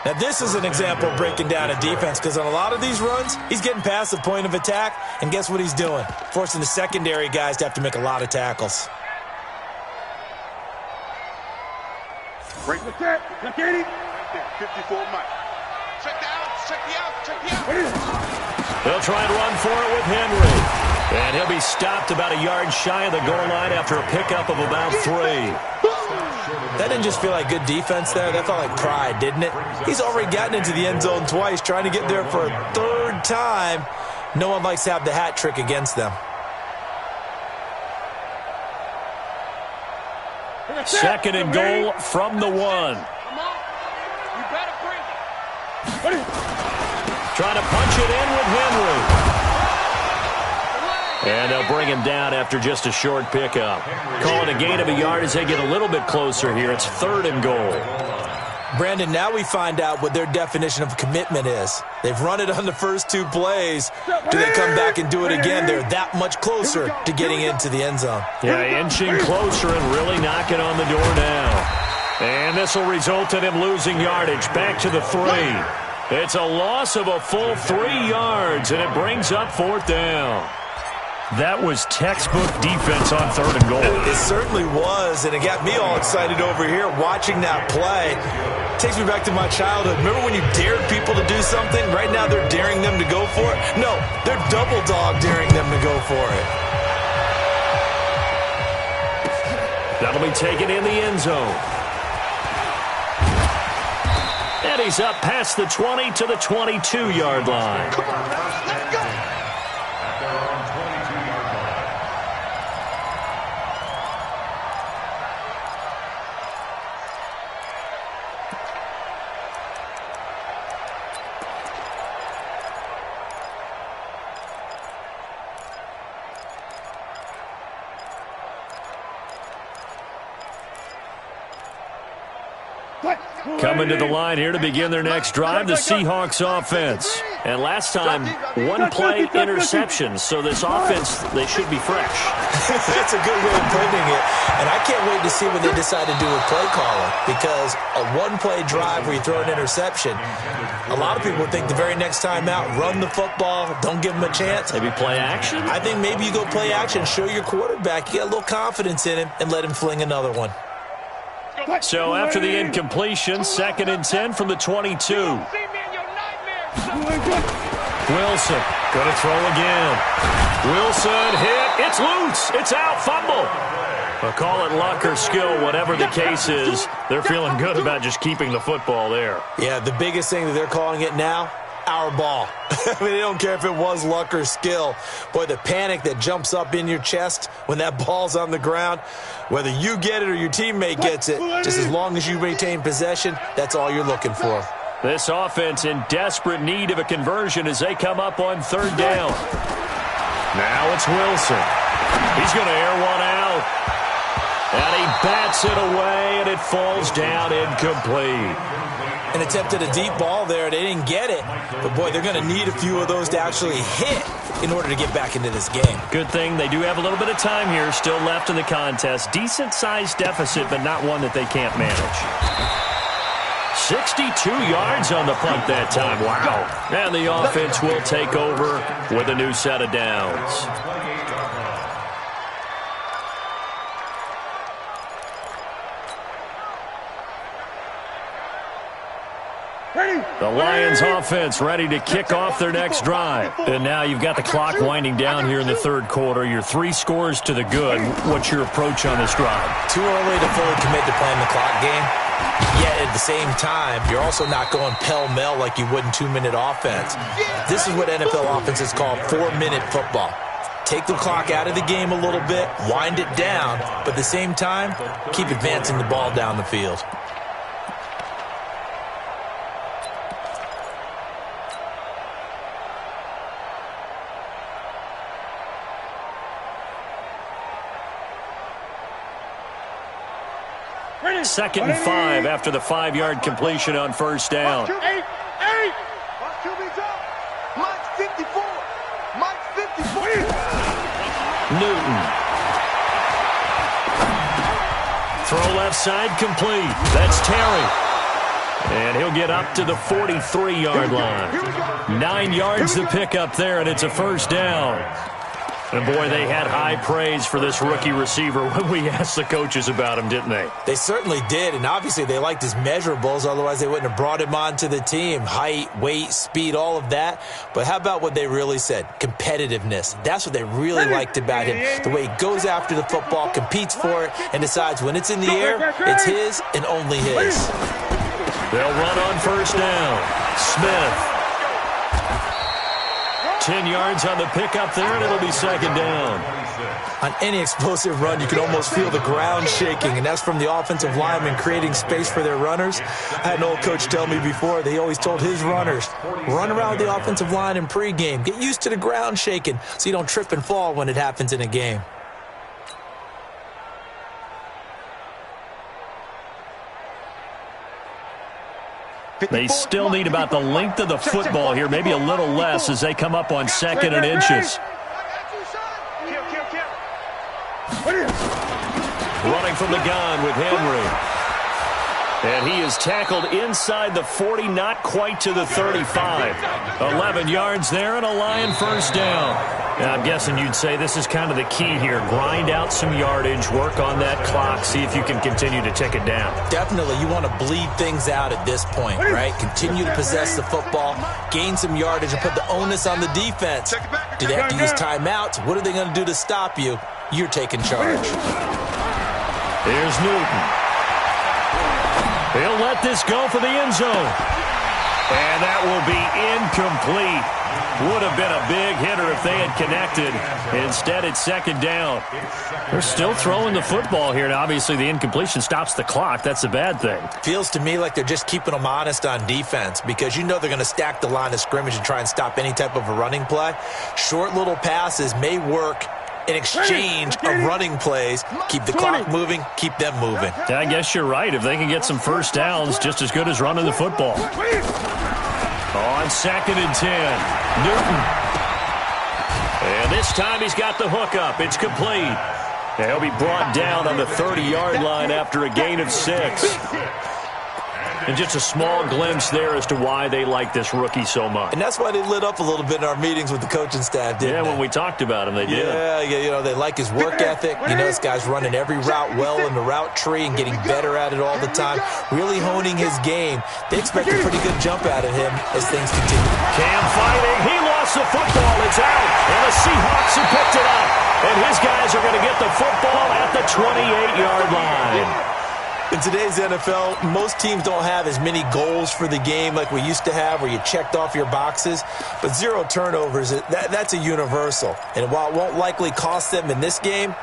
Now, this is an example of breaking down a defense because on a lot of these runs, he's getting past the point of attack, and guess what he's doing? Forcing the secondary guys to have to make a lot of tackles. Break the set. Look at it. 54 Mike. Check the out. Check the out. They'll try and run for it with Henry. And he'll be stopped about a yard shy of the goal line after a pickup of about 3. That didn't just feel like good defense there. That felt like pride, didn't it? He's already gotten into the end zone twice, trying to get there for a third time. No one likes to have the hat trick against them. Second and goal from the 1. Come on. You better bring it. Trying to punch it in with Henry. And they'll bring him down after just a short pickup. Calling a gain of a yard as they get a little bit closer here. It's 3rd and goal. Brandon, now we find out what their definition of commitment is. They've run it on the first 2 plays. Do they come back and do it again? They're that much closer to getting into the end zone. Yeah, inching closer and really knocking on the door now. And this will result in him losing yardage. Back to the 3. It's a loss of a full 3 yards, and it brings up 4th down. That was textbook defense on 3rd and goal. It certainly was, and it got me all excited over here watching that play. It takes me back to my childhood. Remember when you dared people to do something? Right now they're daring them to go for it? No, they're double dog daring them to go for it. That'll be taken in the end zone. And he's up past the 20 to the 22-yard line. Come on, let's go. Coming to the line here to begin their next drive, the Seahawks offense. And last time, 1 play interception, so this offense, they should be fresh. That's a good way of putting it. And I can't wait to see what they decide to do with play calling, because a 1-play drive where you throw an interception, a lot of people think the very next time out, run the football, don't give them a chance. Maybe play action? I think maybe you go play action, show your quarterback, you get a little confidence in him, and let him fling another one. So after the incompletion, 2nd and 10 from the 22. See me in your nightmares. Wilson, going to throw again. Wilson hit. It's loose. It's out. Fumble. Well, call it luck or skill, whatever the case is. They're feeling good about just keeping the football there. Yeah, the biggest thing that they're calling it now, our ball. I mean, they don't care if it was luck or skill. Boy, the panic that jumps up in your chest when that ball's on the ground, whether you get it or your teammate gets it, just as long as you retain possession, that's all you're looking for. This offense in desperate need of a conversion as they come up on 3rd down. Now it's Wilson. He's going to air one out. And he bats it away, and it falls down incomplete. And attempted a deep ball there. They didn't get it. But, boy, they're going to need a few of those to actually hit in order to get back into this game. Good thing they do have a little bit of time here still left in the contest. Decent-sized deficit, but not one that they can't manage. 62 yards on the punt that time. Wow. And the offense will take over with a new set of downs. The Lions offense ready to kick off their next drive. And now you've got the clock winding down here in the third quarter. You're 3 scores to the good. What's your approach on this drive? Too early to fully commit to playing the clock game. Yet at the same time, you're also not going pell-mell like you would in 2-minute offense. This is what NFL offenses call 4-minute football. Take the clock out of the game a little bit, wind it down, but at the same time, keep advancing the ball down the field. Second and 5 after the 5-yard completion on first down. Watch QB's up. Mike's 54. Mike's 54. Newton. Throw left side complete. That's Terry. And he'll get up to the 43-yard line. 9 yards to pick up there, and it's a first down. And, boy, they had high praise for this rookie receiver when we asked the coaches about him, didn't they? They certainly did, and obviously they liked his measurables. Otherwise, they wouldn't have brought him onto the team. Height, weight, speed, all of that. But how about what they really said? Competitiveness. That's what they really liked about him. The way he goes after the football, competes for it, and decides when it's in the air, it's his and only his. They'll run on first down. Smith. 10 yards on the pickup there, and it'll be second down. On any explosive run, you can almost feel the ground shaking, and that's from the offensive linemen creating space for their runners. I had an old coach tell me before, they always told his runners, run around the offensive line in pregame. Get used to the ground shaking so you don't trip and fall when it happens in a game. They still need about the length of the football here, maybe a little less as they come up on 2nd and inches. Running from the gun with Henry. And he is tackled inside the 40, not quite to the 35. 11 yards there and a Lion first down. Now, I'm guessing you'd say this is kind of the key here. Grind out some yardage, work on that clock, see if you can continue to tick it down. Definitely, you want to bleed things out at this point, right? Continue to possess the football, gain some yardage, and put the onus on the defense. Do they have to use timeouts? What are they going to do to stop you? You're taking charge. Here's Newton. He'll let this go for the end zone. And that will be incomplete. Would have been a big hitter if they had connected. Instead, it's second down. They're still throwing the football here, and obviously the incompletion stops the clock. That's a bad thing. Feels to me like they're just keeping them honest on defense because you know they're going to stack the line of scrimmage and try and stop any type of a running play. Short little passes may work in exchange of running plays. Keep the clock moving, keep them moving. I guess you're right. If they can get some first downs, just as good as running the football. On 2nd and 10, Newton. And this time he's got the hook up. It's complete. And he'll be brought down on the 30-yard line after a gain of 6. And just a small glimpse there as to why they like this rookie so much. And that's why they lit up a little bit in our meetings with the coaching staff, didn't they? Yeah, when we talked about him, they did. Yeah, you know, they like his work ethic. You know, this guy's running every route well in the route tree and getting better at it all the time, really honing his game. They expect a pretty good jump out of him as things continue. Cam fighting. He lost the football. It's out. And the Seahawks have picked it up. And his guys are going to get the football at the 28-yard line. In today's NFL, most teams don't have as many goals for the game like we used to have where you checked off your boxes. But 0 turnovers, that's a universal. And while it won't likely cost them in this game,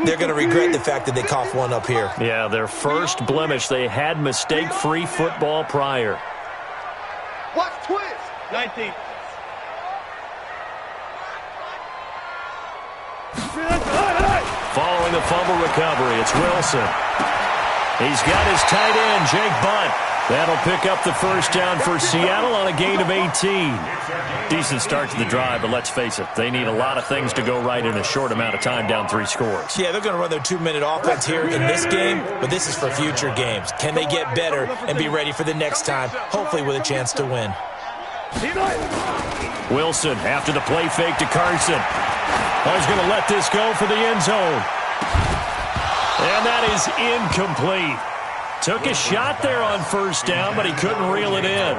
they're going to regret the fact that they coughed one up here. Yeah, their first blemish. They had mistake-free football prior. Watch twist. 19. Following the fumble recovery, it's Wilson. He's got his tight end, Jake Bunt. That'll pick up the first down for Seattle on a gain of 18. Decent start to the drive, but let's face it, they need a lot of things to go right in a short amount of time, down 3 scores. Yeah, they're going to run their 2-minute offense here in this game, but this is for future games. Can they get better and be ready for the next time, hopefully with a chance to win? Wilson after the play fake to Carson. He's going to let this go for the end zone. And that is incomplete. Took a shot there on first down, but he couldn't reel it in.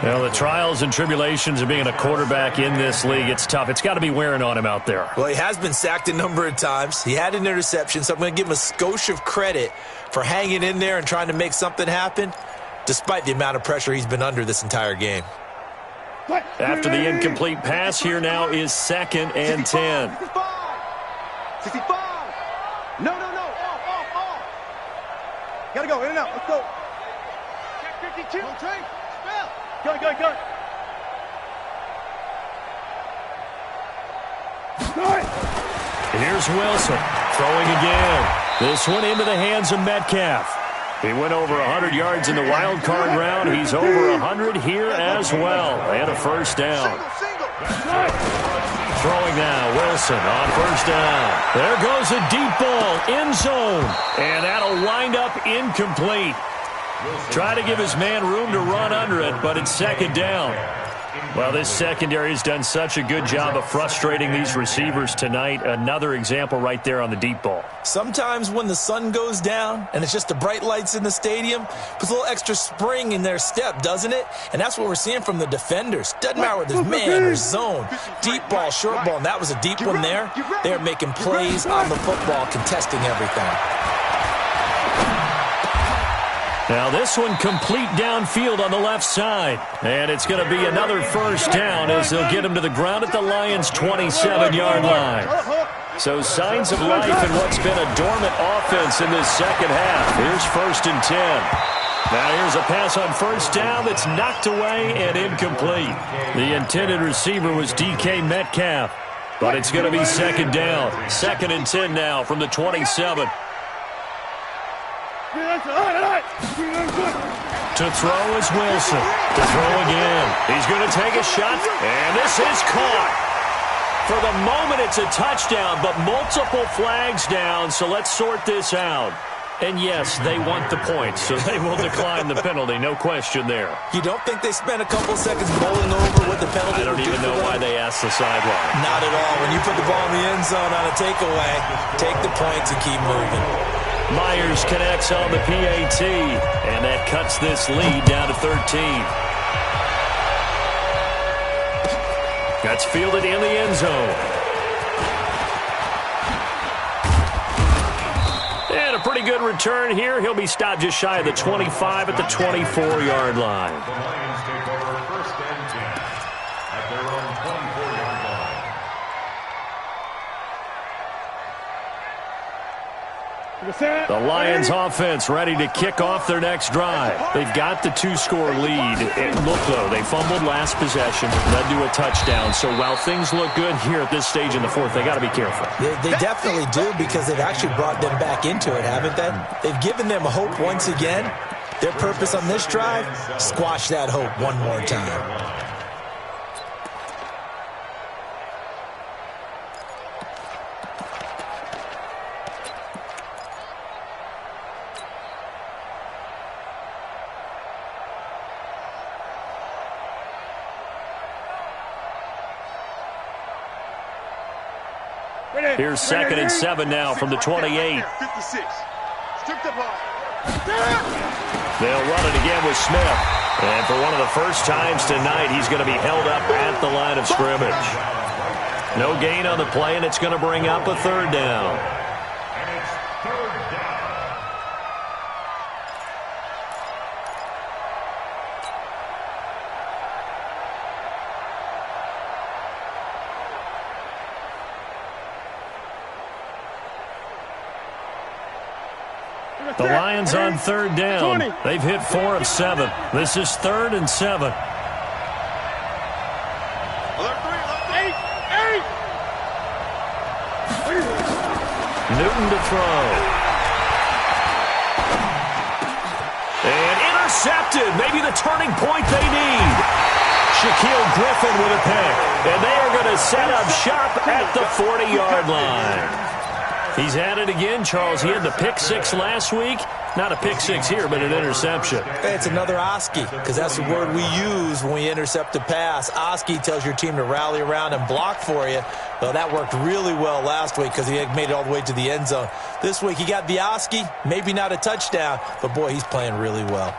Well, the trials and tribulations of being a quarterback in this league, it's tough. It's got to be wearing on him out there. Well, he has been sacked a number of times. He had an interception, so I'm going to give him a skosh of credit for hanging in there and trying to make something happen, despite the amount of pressure he's been under this entire game. After the incomplete pass, here now is 2nd and 10. 65. No. Off. Gotta go, in and out. Let's go. Check 52. Spell. Go. Here's Wilson throwing again. This one into the hands of Metcalf. He went over 100 yards in the wild card round. He's over 100 here as well. And a first down. Throwing now, Wilson on first down. There goes a deep ball, end zone. And that'll wind up incomplete. Try to give his man room to run under it, but it's 2nd down. Well, this secondary has done such a good job of frustrating these receivers tonight. Another example right there on the deep ball. Sometimes when the sun goes down and it's just the bright lights in the stadium, puts a little extra spring in their step, doesn't it? And that's what we're seeing from the defenders. Doesn't matter whether it's man or zone. Deep ball, short ball, and that was a deep one there. They're making plays on the football, contesting everything. Now this one complete downfield on the left side. And it's going to be another first down as they'll get him to the ground at the Lions' 27-yard line. So signs of life in what's been a dormant offense in this second half. Here's 1st and 10. Now here's a pass on first down that's knocked away and incomplete. The intended receiver was DK Metcalf. But it's going to be 2nd down. 2nd and 10 now from the 27. To throw is Wilson. To throw again. He's going to take a shot, and this is caught. For the moment, it's a touchdown, but multiple flags down, so let's sort this out. And yes, they want the points, so they will decline the penalty, no question there. You don't think they spent a couple seconds mulling over what the penalty I don't even know why they asked the sideline. Not at all. When you put the ball in the end zone on a takeaway, take the points and keep moving. Myers connects on the PAT, and that cuts this lead down to 13. That's fielded in the end zone. And a pretty good return here. He'll be stopped just shy of the 25 at the 24-yard line. The Lions take over 1st and 10 at their own 24-yard line. The Lions offense ready to kick off their next drive. They've got the 2-score lead. Look, though, they fumbled last possession, led to a touchdown. So while things look good here at this stage in the fourth, they got to be careful. They definitely do, because they've actually brought them back into it, haven't they? They've given them hope once again. Their purpose on this drive, squash that hope one more time. Here's 2nd and 7 now from the 28. 56. Strip the ball. They'll run it again with Smith. And for one of the first times tonight, he's going to be held up at the line of scrimmage. No gain on the play, and it's going to bring up a 3rd down. And it's 3rd down. The Lions on 3rd down. They've hit 4 of 7. This is 3rd and 7. Newton to throw. And intercepted. Maybe the turning point they need. Shaquille Griffin with a pick. And they are going to set up shop at the 40-yard line. He's at it again, Charles. He had the pick 6 last week. Not a pick six here, but an interception. It's another Oski, because that's the word we use when we intercept a pass. Oski tells your team to rally around and block for you. Well, that worked really well last week because he had made it all the way to the end zone. This week he got the Oski, maybe not a touchdown, but boy, he's playing really well.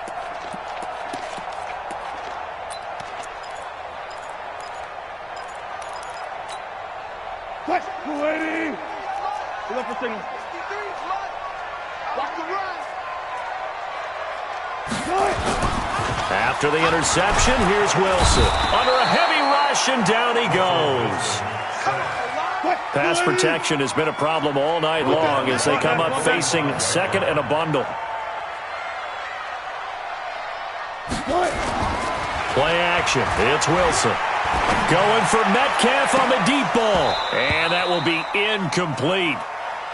Touch, 280. Look for signal. Watch the run. After the interception, here's Wilson. Under a heavy rush, and down he goes. Pass protection has been a problem all night long as they come up facing second and a bundle. Play action. It's Wilson. Going for Metcalf on the deep ball. And that will be incomplete.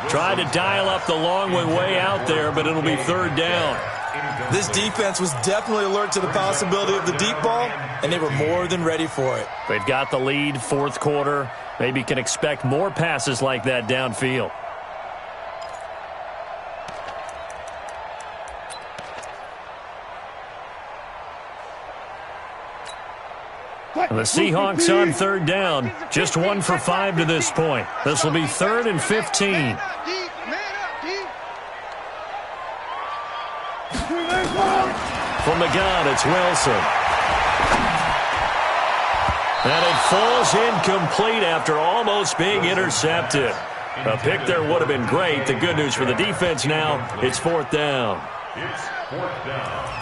Tried to dial up the long way out there, but it'll be third down. This defense was definitely alert to the possibility of the deep ball, and they were more than ready for it. They've got the lead, fourth quarter. Maybe can expect more passes like that downfield. And the Seahawks on third down. Just 1 for 5 to this point. This will be 3rd and 15. Man up, D. From the gun, it's Wilson. And it falls incomplete after almost being intercepted. A pick there would have been great. The good news for the defense now, it's 4th down. It's 4th down.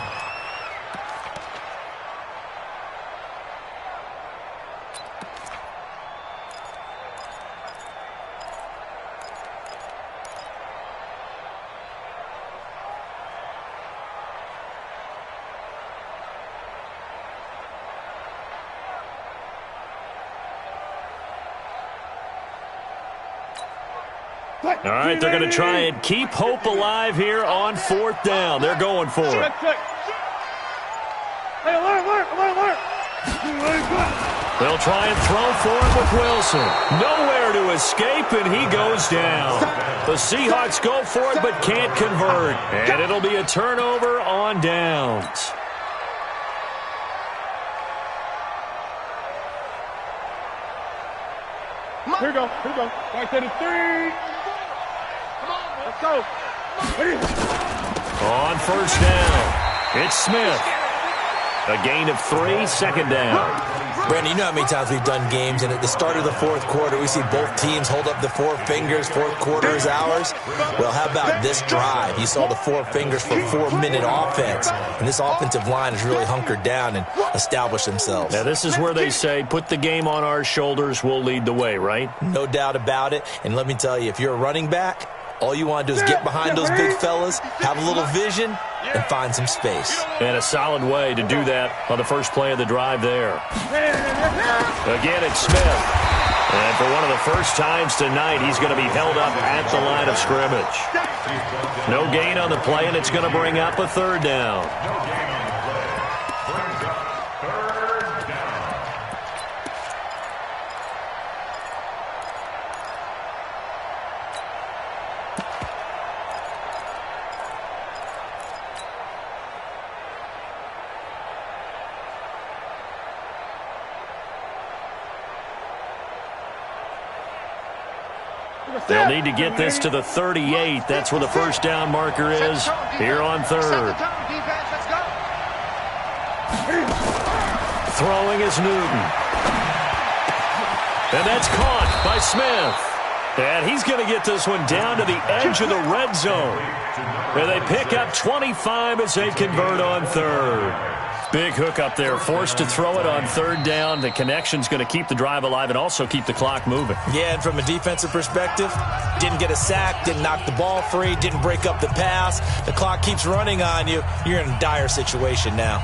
All right, they're going to try and keep hope alive here on 4th down. They're going for it. Hey, alert. They'll try and throw for it with Wilson. Nowhere to escape, and he goes down. The Seahawks go for it but can't convert. And it'll be a turnover on downs. Here we go. Right to the 3. Let's go. On 1st down, it's Smith. A gain of 3, 2nd down. Brandon, you know how many times we've done games, and at the start of the 4th quarter, we see both teams hold up the 4 fingers, 4th quarter is ours. Well, how about this drive? You saw the 4 fingers for 4-minute offense, and this offensive line has really hunkered down and established themselves. Now, this is where they say, put the game on our shoulders, we'll lead the way, right? No doubt about it, and let me tell you, if you're a running back, all you want to do is get behind those big fellas, have a little vision, and find some space. And a solid way to do that on the first play of the drive there. Again, it's Smith. And for one of the first times tonight, he's going to be held up at the line of scrimmage. No gain on the play, and it's going to bring up a 3rd down. They'll need to get this to the 38. That's where the first down marker is here on 3rd. Throwing is Newton. And that's caught by Smith. And he's going to get this one down to the edge of the red zone. And they pick up 25 as they convert on 3rd. Big hook up there, forced to throw it on 3rd down. The connection's going to keep the drive alive and also keep the clock moving. Yeah, and from a defensive perspective, didn't get a sack, didn't knock the ball free, didn't break up the pass. The clock keeps running on you. You're in a dire situation now.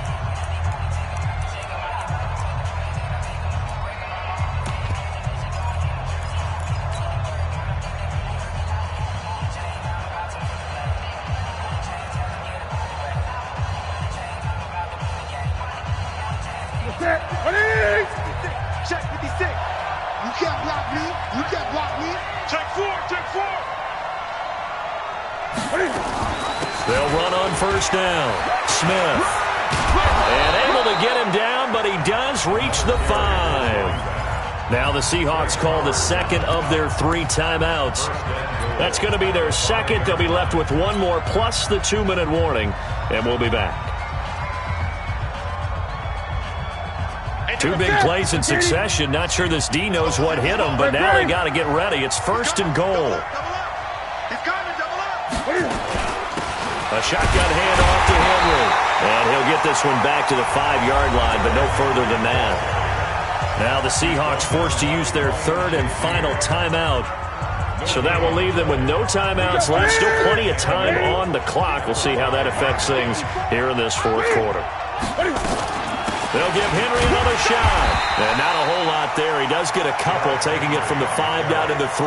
Check 56. You can't block me. You can't block me. Check 4. They'll run on first down. Smith. And able to get him down, but he does reach the 5. Now the Seahawks call the second of their 3 timeouts. That's going to be their second. They'll be left with one more plus the 2-minute warning, and we'll be back. 2 big plays in succession. Not sure this D knows what hit him, but now they got to get ready. It's first and goal. A shotgun handoff to Henry. And he'll get this one back to the 5-yard line, but no further than that. Now the Seahawks forced to use their 3rd and final timeout. So that will leave them with no timeouts left. Still plenty of time on the clock. We'll see how that affects things here in this 4th quarter. They'll give Henry another shot. And not a whole lot there. He does get a couple, taking it from the 5 down to the 3.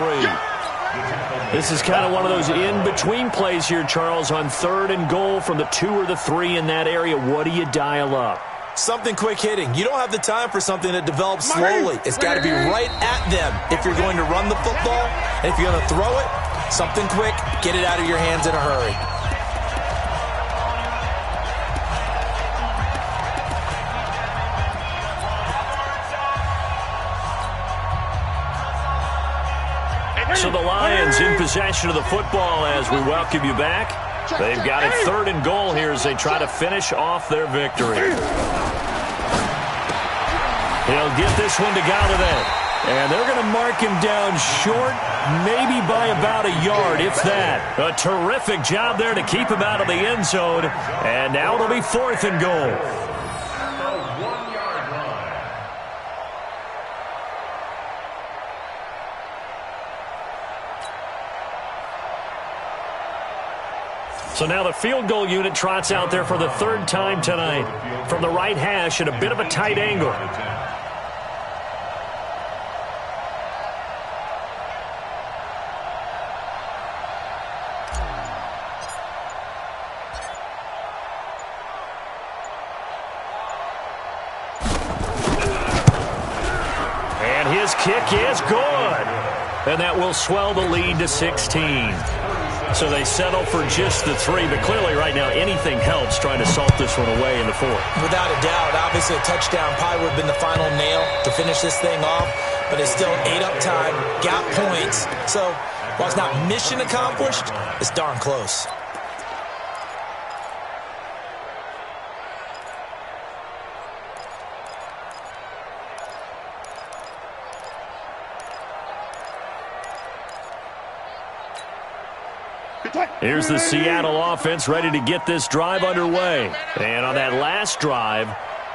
This is kind of one of those in-between plays here, Charles, on 3rd and goal from the 2 or the 3 in that area. What do you dial up? Something quick hitting. You don't have the time for something that develops slowly. It's got to be right at them if you're going to run the football. And if you're going to throw it, something quick, get it out of your hands in a hurry. So the Lions in possession of the football as we welcome you back. They've got it 3rd and goal here as they try to finish off their victory. He'll get this one to Galladay. And they're going to mark him down short, maybe by about a yard, if that. A terrific job there to keep him out of the end zone. And now it'll be 4th and goal. So now the field goal unit trots out there for the 3rd time tonight from the right hash at a bit of a tight angle. And his kick is good. And that will swell the lead to 16. So they settle for just the 3, but clearly right now anything helps trying to salt this one away in the 4th. Without a doubt, obviously a touchdown probably would have been the final nail to finish this thing off, but it's still ate up time, got points. So while it's not mission accomplished, it's darn close. Here's the Seattle offense ready to get this drive underway. And on that last drive,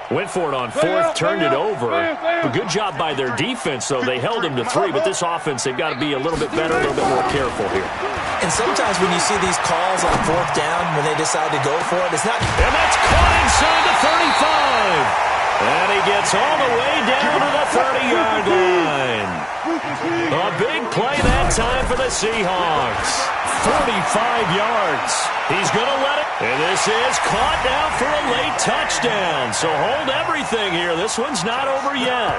went for it on 4th, turned it over. A good job by their defense, though. They held them to 3, but this offense, they've got to be a little bit better, a little bit more careful here. And sometimes when you see these calls on 4th down, when they decide to go for it, it's not... And that's caught inside the 35. And he gets all the way down to the 30-yard line. A big play that time for the Seahawks. 45 yards. He's going to let it. And this is caught now for a late touchdown. So hold everything here. This one's not over yet.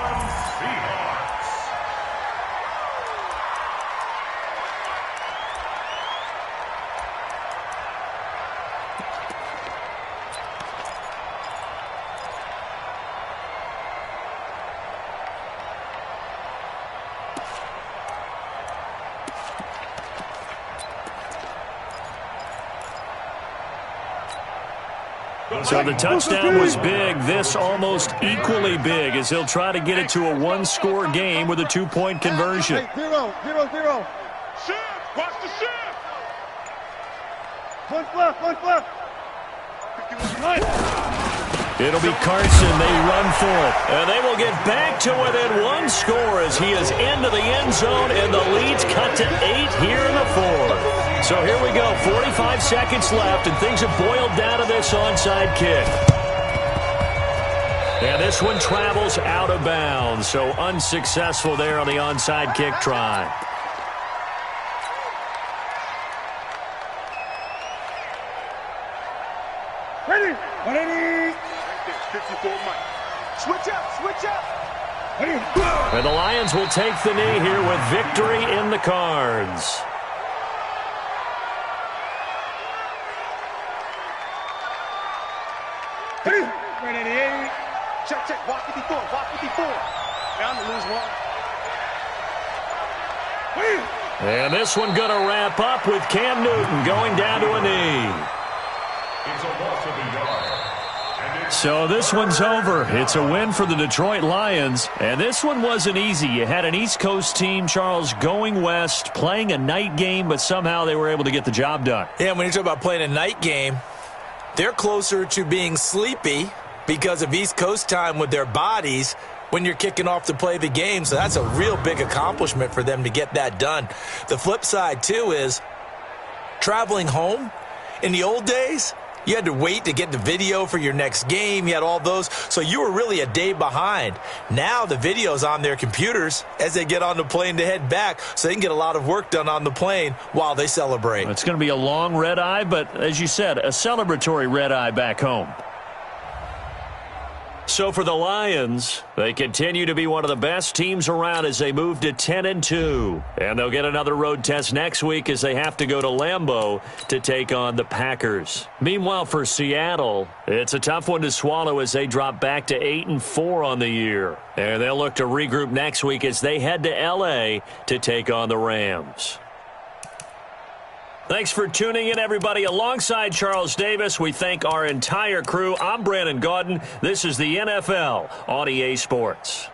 So the touchdown was big. This almost equally big as he'll try to get it to a 1-score game with a 2-point conversion. 0-0-0. Shift. Watch the shift. One left. It'll be Carson. They run for it. And they will get back to within 1 score as he is into the end zone, and the lead's cut to 8 here in the 4th. So here we go, 45 seconds left, and things have boiled down to this onside kick. And this one travels out of bounds, so unsuccessful there on the onside kick try. Ready. 54 Mike. Switch up. And the Lions will take the knee here with victory in the cards. 388. Check, check. Walk 54. Walk 54. Down to lose one. And this one going to wrap up with Cam Newton going down to a knee. It's a loss of a yard. So this one's over. It's a win for the Detroit Lions. And this one wasn't easy. You had an East Coast team, Charles, going west, playing a night game, but somehow they were able to get the job done. Yeah, when you talk about playing a night game, they're closer to being sleepy because of East Coast time with their bodies when you're kicking off to play the game. So that's a real big accomplishment for them to get that done. The flip side, too, is traveling home. In the old days, you had to wait to get the video for your next game. You had all those. So you were really a day behind. Now the video's on their computers as they get on the plane to head back, so they can get a lot of work done on the plane while they celebrate. It's going to be a long red eye, but as you said, a celebratory red eye back home. So for the Lions, they continue to be one of the best teams around as they move to 10-2. And they'll get another road test next week as they have to go to Lambeau to take on the Packers. Meanwhile, for Seattle, it's a tough one to swallow as they drop back to 8-4 on the year. And they'll look to regroup next week as they head to L.A. to take on the Rams. Thanks for tuning in, everybody. Alongside Charles Davis, we thank our entire crew. I'm Brandon Gaudin. This is the NFL on EA Sports.